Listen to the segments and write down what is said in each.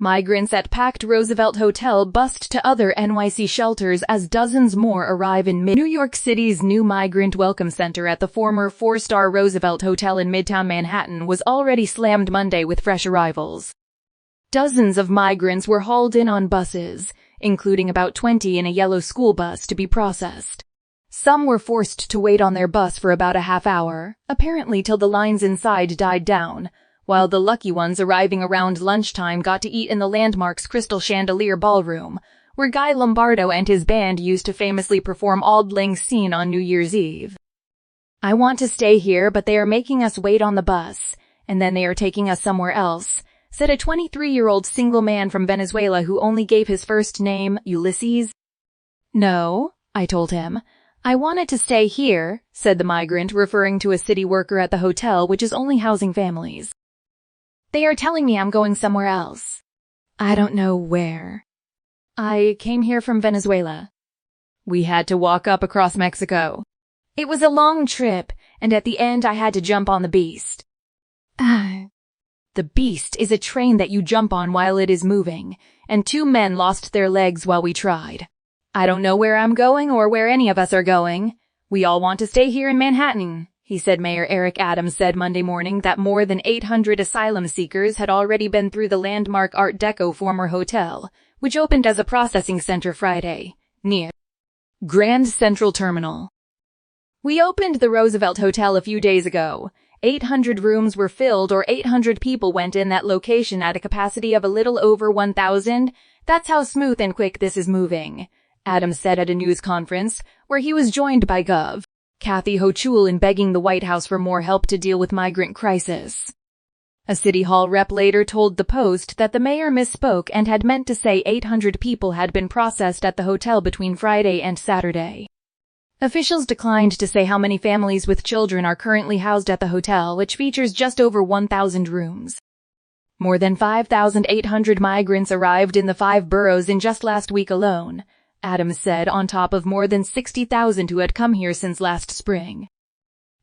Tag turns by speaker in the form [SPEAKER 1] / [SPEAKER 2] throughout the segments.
[SPEAKER 1] Migrants at packed Roosevelt Hotel bust to other NYC shelters as dozens more arrive in New York City's new migrant welcome center at the former four-star Roosevelt Hotel in Midtown Manhattan was already slammed Monday with fresh arrivals. Dozens of migrants were hauled in on buses, including about 20 in a yellow school bus to be processed. Some were forced to wait on their bus for about a half hour, apparently till the lines inside died down, while the lucky ones arriving around lunchtime got to eat in the Landmark's Crystal Chandelier Ballroom, where Guy Lombardo and his band used to famously perform Auld Lang Syne on New Year's Eve. "I want to stay here, but they are making us wait on the bus, and then they are taking us somewhere else," said a 23-year-old single man from Venezuela who only gave his first name, Ulysses. "No," I told him. "I wanted to stay here," said the migrant, referring to a city worker at the hotel, which is only housing families. "They are telling me I'm going somewhere else. I don't know where. I came here from Venezuela. We had to walk up across Mexico. It was a long trip, and at the end I had to jump on the Beast." The Beast is a train that you jump on while it is moving, and 2 men lost their legs while we tried. "I don't know where I'm going or where any of us are going. We all want to stay here in Manhattan," he said. Mayor Eric Adams said Monday morning that more than 800 asylum seekers had already been through the landmark Art Deco former hotel, which opened as a processing center Friday, near Grand Central Terminal. "We opened the Roosevelt Hotel a few days ago. 800 rooms were filled, or 800 people went in that location at a capacity of a little over 1,000. That's how smooth and quick this is moving," Adams said at a news conference, where he was joined by Gov. Kathy Hochul in begging the White House for more help to deal with migrant crisis. A City Hall rep later told the Post that the mayor misspoke and had meant to say 800 people had been processed at the hotel between Friday and Saturday. Officials declined to say how many families with children are currently housed at the hotel, which features just over 1,000 rooms. More than 5,800 migrants arrived in the 5 boroughs in just last week alone, Adams said, on top of more than 60,000 who had come here since last spring.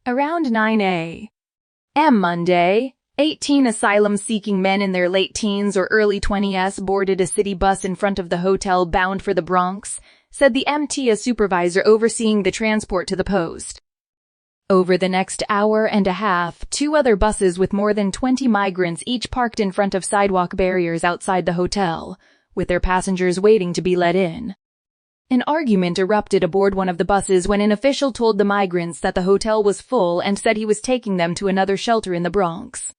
[SPEAKER 1] Around 9 a.m. Monday, 18 asylum-seeking men in their late teens or early 20s boarded a city bus in front of the hotel bound for the Bronx, said the MTA supervisor overseeing the transport to the Post. Over the next hour and a half, 2 other buses with more than 20 migrants each parked in front of sidewalk barriers outside the hotel, with their passengers waiting to be let in. An argument erupted aboard one of the buses when an official told the migrants that the hotel was full and said he was taking them to another shelter in the Bronx.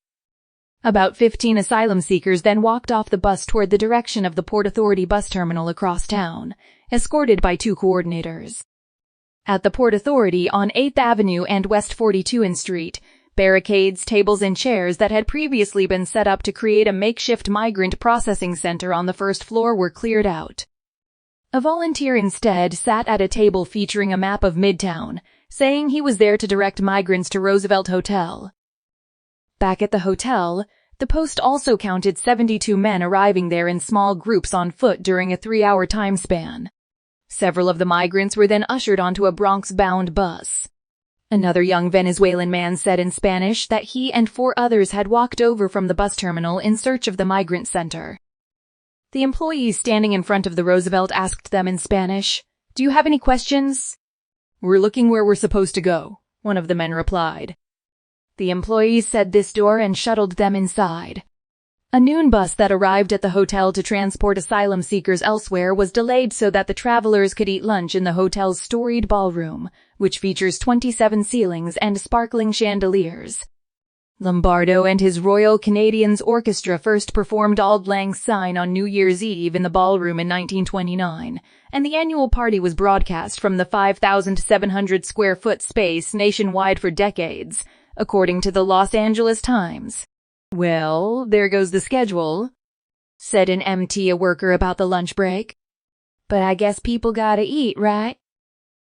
[SPEAKER 1] About 15 asylum seekers then walked off the bus toward the direction of the Port Authority bus terminal across town, escorted by 2 coordinators. At the Port Authority on 8th Avenue and West 42nd Street, barricades, tables, and chairs that had previously been set up to create a makeshift migrant processing center on the first floor were cleared out. A volunteer instead sat at a table featuring a map of Midtown, saying he was there to direct migrants to Roosevelt Hotel. Back at the hotel, the Post also counted 72 men arriving there in small groups on foot during a 3-hour time span. Several of the migrants were then ushered onto a Bronx-bound bus. Another young Venezuelan man said in Spanish that he and 4 others had walked over from the bus terminal in search of the migrant center. The employees standing in front of the Roosevelt asked them in Spanish, "Do you have any questions?" "We're looking where we're supposed to go," one of the men replied. The employees said this door and shuttled them inside. A noon bus that arrived at the hotel to transport asylum seekers elsewhere was delayed so that the travelers could eat lunch in the hotel's storied ballroom, which features 27 ceilings and sparkling chandeliers. Lombardo and his Royal Canadians Orchestra first performed Auld Lang Syne on New Year's Eve in the ballroom in 1929, and the annual party was broadcast from the 5,700-square-foot space nationwide for decades, according to the Los Angeles Times. "Well, there goes the schedule," said an MTA worker about the lunch break. "But I guess people gotta eat, right?"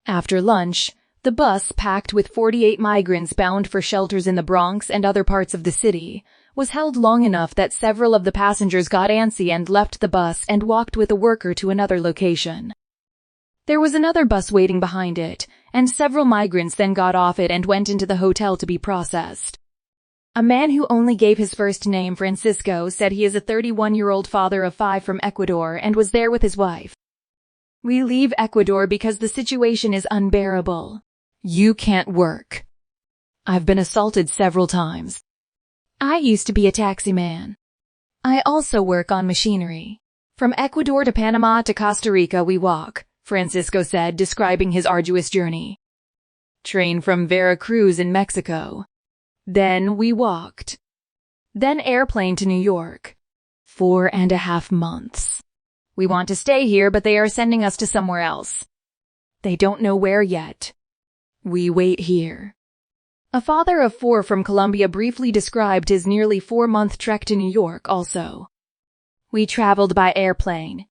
[SPEAKER 1] After lunch, the bus, packed with 48 migrants bound for shelters in the Bronx and other parts of the city, was held long enough that several of the passengers got antsy and left the bus and walked with a worker to another location. There was another bus waiting behind it, and several migrants then got off it and went into the hotel to be processed. A man who only gave his first name, Francisco, said he is a 31-year-old father of 5 from Ecuador and was there with his wife. We leave Ecuador because the situation is unbearable. You can't work. I've been assaulted several times. I used to be a taxi man. I also work on machinery. From Ecuador to Panama to Costa Rica we walk, Francisco said, describing his arduous journey. Train from Veracruz in Mexico. Then we walked. Then airplane to New York. 4.5 months. We want to stay here, but they are sending us to somewhere else. They don't know where yet. We wait here. A father of 4 from Colombia briefly described his nearly 4-month trek to New York also. We traveled by airplane.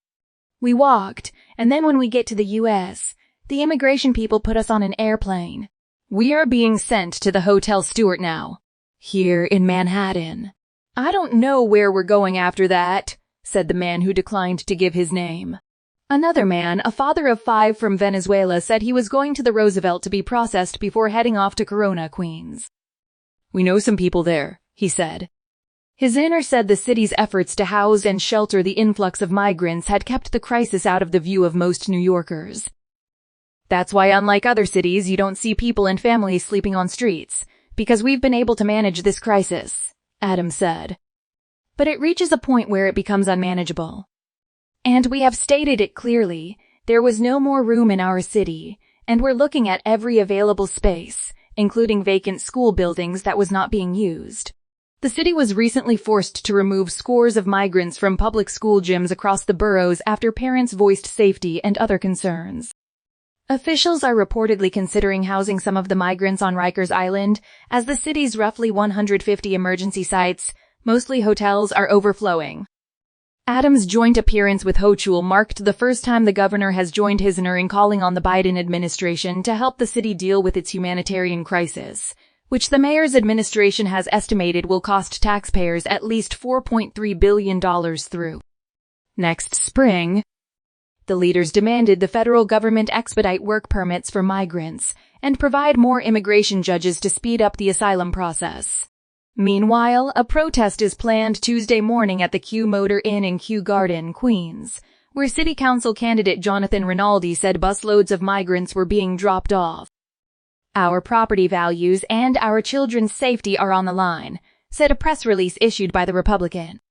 [SPEAKER 1] We walked, and then when we get to the U.S., the immigration people put us on an airplane. We are being sent to the Hotel Stewart now, here in Manhattan. I don't know where we're going after that, said the man who declined to give his name. Another man, a father of 5 from Venezuela, said he was going to the Roosevelt to be processed before heading off to Corona, Queens. We know some people there, he said. His owner said the city's efforts to house and shelter the influx of migrants had kept the crisis out of the view of most New Yorkers. That's why, unlike other cities, you don't see people and families sleeping on streets, because we've been able to manage this crisis, Adams said. But it reaches a point where it becomes unmanageable. And we have stated it clearly, there was no more room in our city, and we're looking at every available space, including vacant school buildings that was not being used. The city was recently forced to remove scores of migrants from public school gyms across the boroughs after parents voiced safety and other concerns. Officials are reportedly considering housing some of the migrants on Rikers Island, as the city's roughly 150 emergency sites, mostly hotels, are overflowing. Adams' joint appearance with Hochul marked the first time the governor has joined Hisner in calling on the Biden administration to help the city deal with its humanitarian crisis, which the mayor's administration has estimated will cost taxpayers at least $4.3 billion through next spring. The leaders demanded the federal government expedite work permits for migrants and provide more immigration judges to speed up the asylum process. Meanwhile, a protest is planned Tuesday morning at the Q Motor Inn in Kew Garden, Queens, where City Council candidate Jonathan Rinaldi said busloads of migrants were being dropped off. Our property values and our children's safety are on the line, said a press release issued by the Republican.